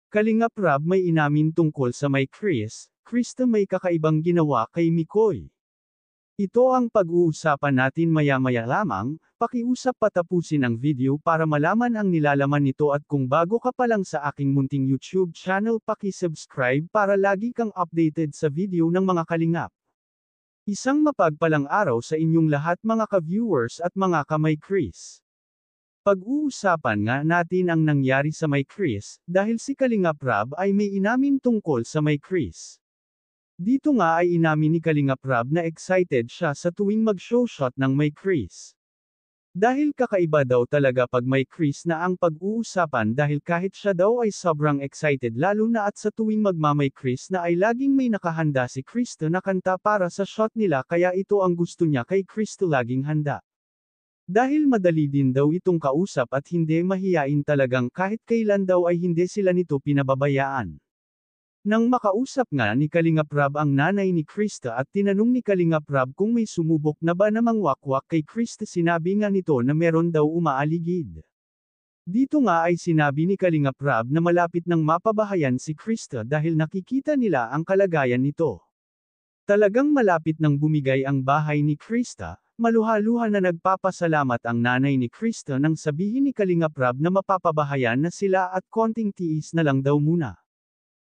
Kalingap Rab may inamin tungkol sa may Krista may kakaibang ginawa kay Mikoy. Ito ang pag-uusapan natin maya-maya lamang, pakiusap patapusin ang video para malaman ang nilalaman nito at kung bago ka pa lang sa aking munting YouTube channel paki-subscribe para lagi kang updated sa video ng mga kalingap. Isang mapagpalang araw sa inyong lahat mga ka-viewers at mga kamay Kris. Pag-uusapan nga natin ang nangyari sa may Kris, dahil si Kalingap Rab ay may inamin tungkol sa may Kris. Dito nga ay inamin ni Kalingap Rab na excited siya sa tuwing mag-show shot ng may Kris. Dahil kakaiba daw talaga pag may Kris na ang pag-uusapan dahil kahit siya daw ay sobrang excited lalo na at sa tuwing magmamay Kris na ay laging may nakahanda si Krista na kanta para sa shot nila kaya ito ang gusto niya kay Krista laging handa. Dahil madali din daw itong kausap at hindi mahiyain talagang kahit kailan daw ay hindi sila nito pinababayaan. Nang makausap nga ni Kalingap Rab ang nanay ni Krista at tinanong ni Kalingap Rab kung may sumubok na ba namang wakwak kay Krista sinabi nga nito na meron daw umaaligid. Dito nga ay sinabi ni Kalingap Rab na malapit nang mapabahayan si Krista dahil nakikita nila ang kalagayan nito. Talagang malapit nang bumigay ang bahay ni Krista. Maluha-luha na nagpapasalamat ang nanay ni Krista nang sabihin ni Kalingap Rab na mapapabahayan na sila at konting tiis na lang daw muna.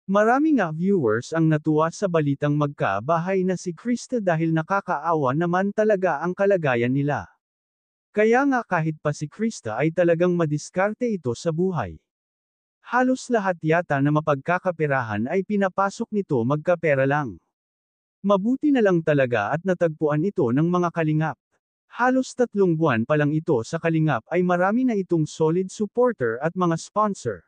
Marami nga viewers ang natuwa sa balitang magkabahay na si Krista dahil nakakaawa naman talaga ang kalagayan nila. Kaya nga kahit pa si Krista ay talagang madiskarte ito sa buhay. Halos lahat yata na mapagkakaperahan ay pinapasok nito magkapera lang. Mabuti na lang talaga at natagpuan ito ng mga kalingap. Halos 3 buwan pa lang ito sa kalingap ay marami na itong solid supporter at mga sponsor.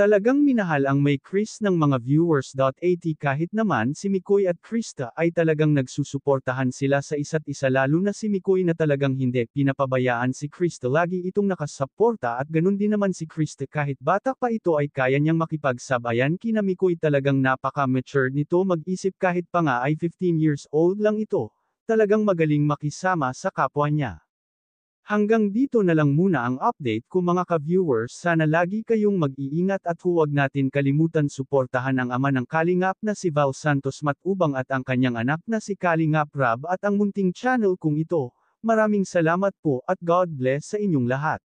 Talagang minahal ang may Kris ng mga viewers. At kahit naman si Mikoy at Krista ay talagang nagsusuportahan sila sa isa't isa lalo na si Mikoy na talagang hindi pinapabayaan si Krista lagi itong nakasuporta at ganun din naman si Krista kahit bata pa ito ay kaya niyang makipagsabayan kina Mikoy talagang napaka-mature nito mag-isip kahit pa nga ay 15 years old lang ito, talagang magaling makisama sa kapwa niya. Hanggang dito na lang muna ang update ko mga ka-viewers sana lagi kayong mag-iingat at huwag natin kalimutan suportahan ang ama ng Kalingap na si Val Santos Matubang at ang kanyang anak na si Kalingap Rab at ang munting channel kong ito. Maraming salamat po at God bless sa inyong lahat.